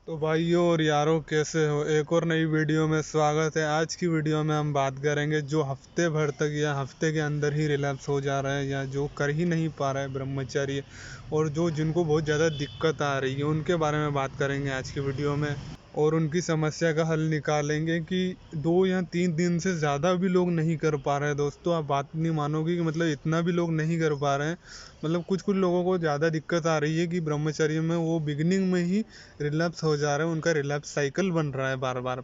तो भाइयों और यारों, कैसे हो? एक और नई वीडियो में स्वागत है। आज की वीडियो में हम बात करेंगे जो हफ्ते भर तक या हफ्ते के अंदर ही रिलैप्स हो जा रहा है या जो कर ही नहीं पा रहा है ब्रह्मचर्य, और जो जिनको बहुत ज़्यादा दिक्कत आ रही है उनके बारे में बात करेंगे आज की वीडियो में। और उनकी समस्या का हल निकालेंगे कि 2 या 3 दिन से ज़्यादा भी लोग नहीं कर पा रहे हैं। दोस्तों, आप बात नहीं मानोगे कि मतलब इतना भी लोग नहीं कर पा रहे हैं। मतलब कुछ कुछ लोगों को ज़्यादा दिक्कत आ रही है कि ब्रह्मचर्य में वो बिगिनिंग में ही रिलैप्स हो जा रहे हैं, उनका रिलैप्स साइकिल बन रहा है बार बार।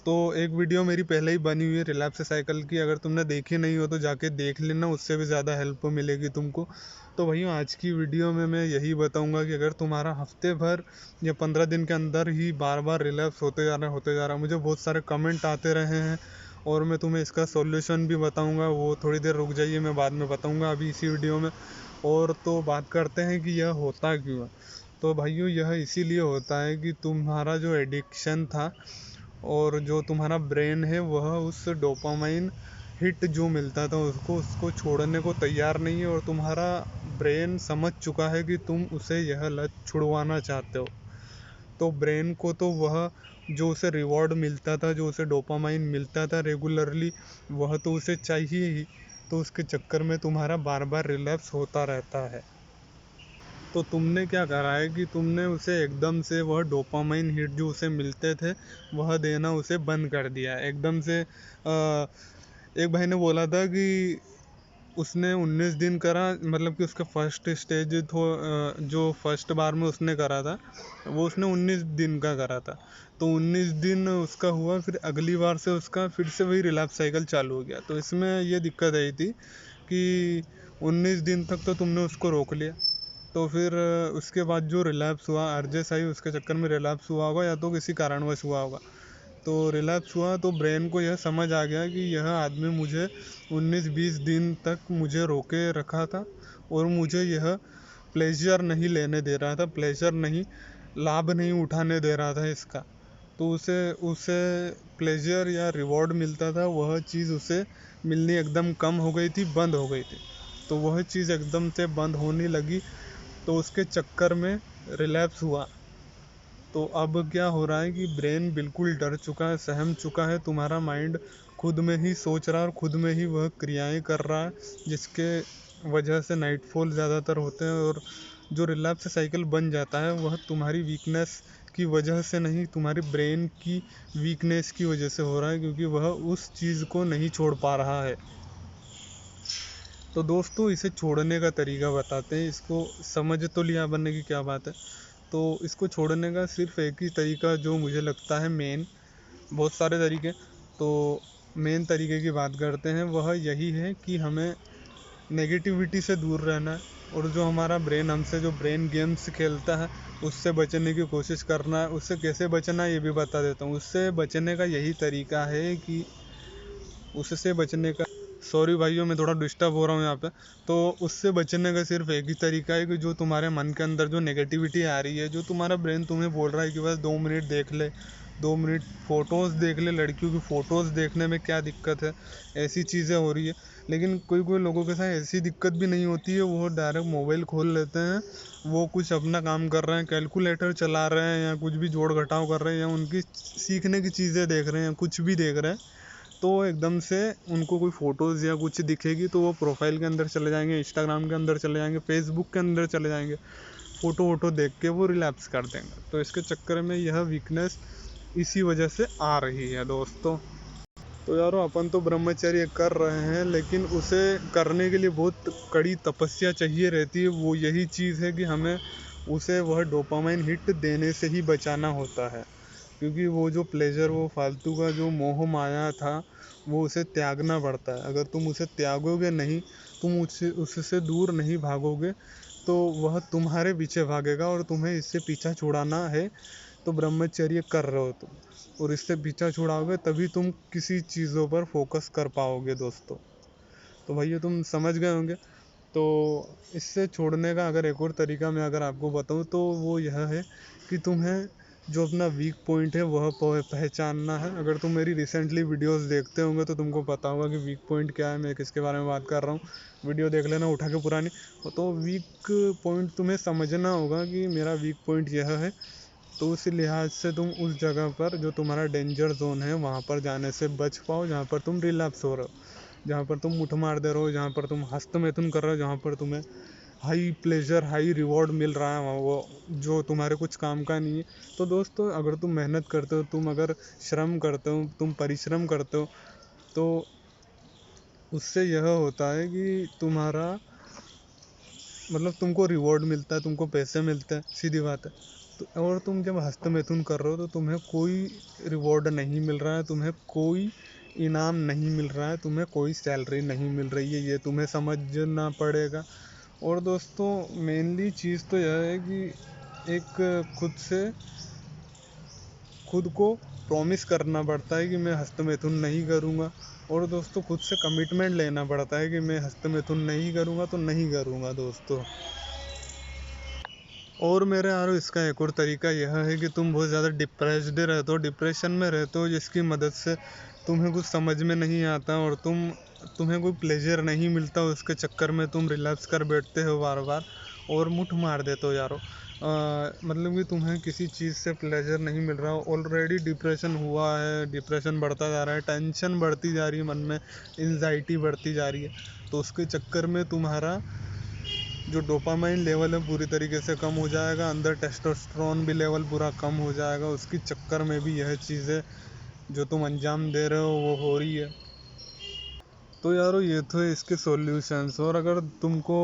तो एक वीडियो मेरी पहले ही बनी हुई है रिलैप्स साइकिल की, अगर तुमने देखी नहीं हो तो जाके देख लेना, उससे भी ज़्यादा हेल्प मिलेगी तुमको। तो भैया, आज की वीडियो में मैं यही बताऊंगा कि अगर तुम्हारा हफ्ते भर या 15 दिन के अंदर ही बार बार रिलैप्स होते जा रहा है, मुझे बहुत सारे कमेंट आते रहे हैं और मैं तुम्हें इसका सॉल्यूशन भी बताऊंगा। वो थोड़ी देर रुक जाइए, मैं बाद में बताऊंगा अभी इसी वीडियो में। और तो बात करते हैं कि यह होता क्यों है। तो भाइयों, यह इसीलिए होता है कि तुम्हारा जो एडिक्शन था और जो तुम्हारा ब्रेन है वह उस डोपामाइन हिट जो मिलता था उसको उसको छोड़ने को तैयार नहीं है, और तुम्हारा ब्रेन समझ चुका है कि तुम उसे यह लत छुड़वाना चाहते हो। तो ब्रेन को तो वह जो उसे रिवॉर्ड मिलता था, जो उसे डोपामाइन मिलता था रेगुलरली, वह तो उसे चाहिए ही। तो उसके चक्कर में तुम्हारा बार बार रिलैप्स होता रहता है। तो तुमने क्या करा है कि तुमने उसे एकदम से वह डोपामाइन हिट जो उसे मिलते थे वह देना उसे बंद कर दिया एकदम से। एक भाई ने बोला था कि उसने 19 दिन करा, मतलब कि उसका फर्स्ट स्टेज जो फर्स्ट बार में उसने करा था वो उसने 19 दिन का करा था। तो 19 दिन उसका हुआ, फिर अगली बार से उसका फिर से वही रिलैप्स साइकिल चालू हो गया। तो इसमें ये दिक्कत आई थी कि 19 दिन तक तो तुमने उसको रोक लिया, तो फिर उसके बाद जो रिलैप्स हुआ, आरजे आई उसके चक्कर में रिलैप्स हुआ होगा या तो किसी कारणवश हुआ होगा। तो रिलैप्स हुआ तो ब्रेन को यह समझ आ गया कि यह आदमी मुझे 19-20 दिन तक मुझे रोके रखा था और मुझे यह प्लेजर नहीं लेने दे रहा था, प्लेजर नहीं, लाभ नहीं उठाने दे रहा था इसका। तो उसे उसे प्लेजर या रिवॉर्ड मिलता था, वह चीज़ उसे मिलनी एकदम कम हो गई थी, बंद हो गई थी। तो वह चीज़ एकदम से बंद होने लगी, तो उसके चक्कर में रिलैप्स हुआ। तो अब क्या हो रहा है कि ब्रेन बिल्कुल डर चुका है, सहम चुका है, तुम्हारा माइंड खुद में ही सोच रहा है और खुद में ही वह क्रियाएं कर रहा है, जिसके वजह से नाइटफॉल ज़्यादातर होते हैं। और जो रिलैप्स साइकिल बन जाता है वह तुम्हारी वीकनेस की वजह से नहीं, तुम्हारी ब्रेन की वीकनेस की वजह से हो रहा है, क्योंकि वह उस चीज़ को नहीं छोड़ पा रहा है। तो दोस्तों, इसे छोड़ने का तरीका बताते हैं। इसको समझ तो लिया बनने की क्या बात है। तो इसको छोड़ने का सिर्फ एक ही तरीका जो मुझे लगता है मेन, बहुत सारे तरीके, तो मेन तरीके की बात करते हैं, वह यही है कि हमें नेगेटिविटी से दूर रहना है। और जो हमारा ब्रेन हमसे जो ब्रेन गेम्स खेलता है उससे बचने की कोशिश करना है। उससे कैसे बचना है ये भी बता देता हूँ। उससे बचने का यही तरीका है कि उससे बचने का, सॉरी भाइयों, मैं थोड़ा डिस्टर्ब हो रहा हूँ यहाँ पे। तो उससे बचने का सिर्फ एक ही तरीका है कि जो तुम्हारे मन के अंदर जो नेगेटिविटी आ रही है, जो तुम्हारा ब्रेन तुम्हें बोल रहा है कि बस 2 मिनट देख ले, 2 मिनट फ़ोटोज़ देख ले, लड़कियों की फ़ोटोज़ देखने में क्या दिक्कत है, ऐसी चीज़ें हो रही है। लेकिन कोई कोई लोगों के साथ ऐसी दिक्कत भी नहीं होती है, वो डायरेक्ट मोबाइल खोल लेते हैं, वो कुछ अपना काम कर रहे हैं, कैलकुलेटर चला रहे हैं या कुछ भी जोड़ घटाव कर रहे हैं या उनकी सीखने की चीज़ें देख रहे हैं, कुछ भी देख रहे हैं, तो एकदम से उनको कोई फ़ोटोज़ या कुछ दिखेगी तो वो प्रोफाइल के अंदर चले जाएंगे, इंस्टाग्राम के अंदर चले जाएंगे, फेसबुक के अंदर चले जाएंगे, फ़ोटो वोटो देख के वो रिलैप्स कर देंगे। तो इसके चक्कर में यह वीकनेस इसी वजह से आ रही है दोस्तों। तो यारो, अपन तो ब्रह्मचर्य कर रहे हैं, लेकिन उसे करने के लिए बहुत कड़ी तपस्या चाहिए रहती है। वो यही चीज़ है कि हमें उसे वह डोपामाइन हिट देने से ही बचाना होता है, क्योंकि वो जो प्लेजर, वो फालतू का जो मोह माया था, वो उसे त्यागना पड़ता है। अगर तुम उसे त्यागोगे नहीं, तुम उससे दूर नहीं भागोगे, तो वह तुम्हारे पीछे भागेगा और तुम्हें इससे पीछा छुड़ाना है। तो ब्रह्मचर्य कर रहे हो तुम और इससे पीछा छुड़ाओगे तभी तुम किसी चीज़ों पर फोकस कर पाओगे दोस्तों। तो भैया, तुम समझ गए होंगे। तो इससे छोड़ने का अगर एक और तरीका मैं अगर आपको बताऊं तो वो यह है कि तुम्हें जो अपना वीक पॉइंट है वह पहचानना है। अगर तुम मेरी रिसेंटली वीडियोस देखते होंगे तो तुमको पता होगा कि वीक पॉइंट क्या है, मैं किसके बारे में बात कर रहा हूँ। वीडियो देख लेना उठा के पुरानी। तो वीक पॉइंट तुम्हें समझना होगा कि मेरा वीक पॉइंट यह है। तो उसी लिहाज से तुम उस जगह पर जो तुम्हारा डेंजर जोन है वहाँ पर जाने से बच पाओ, जहाँ पर तुम रिलैप्स हो रहे हो, जहाँ पर तुम मुठ मार दे रहे हो, जहाँ पर तुम हस्तमैथुन कर रहे हो, जहाँ पर तुम्हें हाई प्लेजर हाई रिवॉर्ड मिल रहा है, वो जो तुम्हारे कुछ काम का नहीं है। तो दोस्तों, अगर तुम मेहनत करते हो, तुम अगर श्रम करते हो, तुम परिश्रम करते हो, तो उससे यह होता है कि तुम्हारा मतलब तुमको रिवॉर्ड मिलता है, तुमको पैसे मिलते हैं, सीधी बात है। तो और तुम जब हस्तमैथुन कर रहे हो तो तुम्हें कोई रिवॉर्ड नहीं मिल रहा है, तुम्हें कोई इनाम नहीं मिल रहा है, तुम्हें कोई सैलरी नहीं मिल रही है, ये तुम्हें समझना पड़ेगा। और दोस्तों, मेनली चीज़ तो यह है कि एक खुद को प्रॉमिस करना पड़ता है कि मैं हस्तमैथुन नहीं करूँगा। और दोस्तों, खुद से कमिटमेंट लेना पड़ता है कि मैं हस्तमैथुन नहीं करूँगा तो नहीं करूँगा दोस्तों। और मेरे यार, इसका एक और तरीका यह है कि तुम बहुत ज़्यादा डिप्रेस्ड रहते हो, डिप्रेशन में रहते हो, जिसकी मदद से तुम्हें कुछ समझ में नहीं आता और तुम्हें कोई प्लेजर नहीं मिलता, उसके चक्कर में तुम रिलैप्स कर बैठते हो बार बार और मुठ मार देते हो यारो। मतलब कि तुम्हें किसी चीज़ से प्लेजर नहीं मिल रहा, ऑलरेडी डिप्रेशन हुआ है, डिप्रेशन बढ़ता जा रहा है, टेंशन बढ़ती जा रही है मन में, एंजाइटी बढ़ती जा रही है। तो उसके चक्कर में तुम्हारा जो डोपामाइन लेवल है पूरी तरीके से कम हो जाएगा, अंदर टेस्टोस्टेरोन भी लेवल पूरा कम हो जाएगा। उसके चक्कर में भी यह चीज़ें जो तुम अंजाम दे रहे हो वो हो रही है। तो यारो, ये तो इसके सॉल्यूशंस। और अगर तुमको,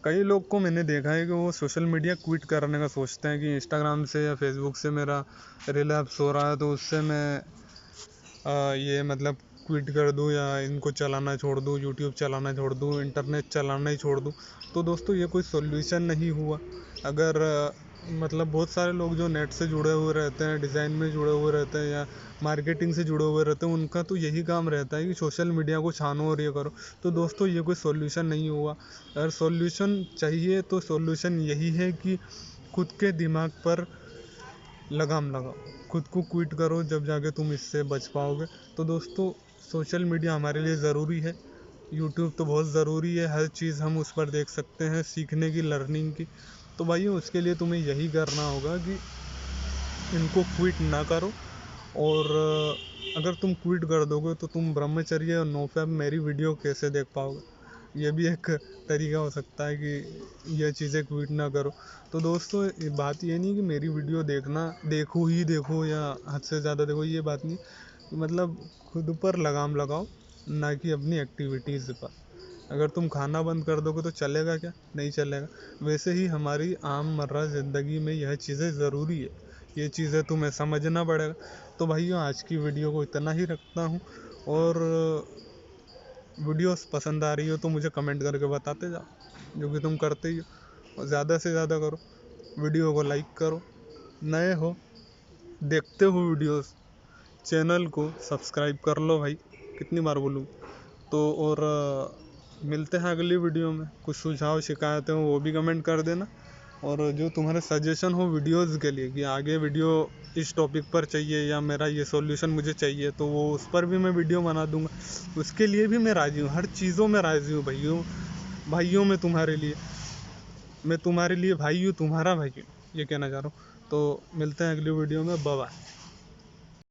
कई लोग को मैंने देखा है कि वो सोशल मीडिया क्विट करने का सोचते हैं कि इंस्टाग्राम से या फेसबुक से मेरा रिलैप्स हो रहा है तो उससे मैं ये मतलब क्विट कर दूँ या इनको चलाना छोड़ दूँ, यूट्यूब चलाना छोड़ दूँ, इंटरनेट चलाना ही छोड़ दूँ। तो दोस्तों, ये कोई सॉल्यूशन नहीं हुआ। अगर मतलब बहुत सारे लोग जो नेट से जुड़े हुए रहते हैं, डिज़ाइन में जुड़े हुए रहते हैं या मार्केटिंग से जुड़े हुए रहते हैं, उनका तो यही काम रहता है कि सोशल मीडिया को छानो और ये करो। तो दोस्तों, ये कोई सॉल्यूशन नहीं हुआ। अगर सॉल्यूशन चाहिए तो सॉल्यूशन यही है कि खुद के दिमाग पर लगाम लगाओ, खुद को क्विट करो, जब जाके तुम इससे बच पाओगे। तो दोस्तों, सोशल मीडिया हमारे लिए ज़रूरी है, यूट्यूब तो बहुत ज़रूरी है, हर चीज़ हम उस पर देख सकते हैं सीखने की, लर्निंग की। तो भाइयों, उसके लिए तुम्हें यही करना होगा कि इनको क्विट ना करो। और अगर तुम क्विट कर दोगे तो तुम ब्रह्मचर्य और नोफैप मेरी वीडियो कैसे देख पाओगे। ये भी एक तरीका हो सकता है कि यह चीज़ें क्विट ना करो। तो दोस्तों, बात ये नहीं कि मेरी वीडियो देखो ही देखो या हद से ज़्यादा देखो, ये बात नहीं। मतलब खुद पर लगाम लगाओ, ना कि अपनी एक्टिविटीज़ पर। अगर तुम खाना बंद कर दोगे तो चलेगा क्या? नहीं चलेगा। वैसे ही हमारी आम मर्रा ज़िंदगी में यह चीज़ें ज़रूरी है, ये चीज़ें तुम्हें समझना पड़ेगा। तो भाइयों, आज की वीडियो को इतना ही रखता हूँ। और वीडियोस पसंद आ रही हो तो मुझे कमेंट करके बताते जाओ, जो कि तुम करते ही हो। और ज़्यादा से ज़्यादा करो, वीडियो को लाइक करो, नए हो, देखते हो वीडियोस, चैनल को सब्सक्राइब कर लो भाई, कितनी बार बोलूँ। तो और मिलते हैं अगली वीडियो में। कुछ सुझाव शिकायतें हो वो भी कमेंट कर देना, और जो तुम्हारे सजेशन हो वीडियोज़ के लिए कि आगे वीडियो इस टॉपिक पर चाहिए या मेरा ये सॉल्यूशन मुझे चाहिए, तो वो उस पर भी मैं वीडियो बना दूंगा। उसके लिए भी मैं राज़ी हूँ, हर चीज़ों में राज़ी हूँ भाइयों मैं तुम्हारे लिए, मैं तुम्हारे लिए भाई हूँ, तुम्हारा भाई हूँ, ये कहना चाह रहा हूँ। तो मिलते हैं अगली वीडियो में, बाय बाय।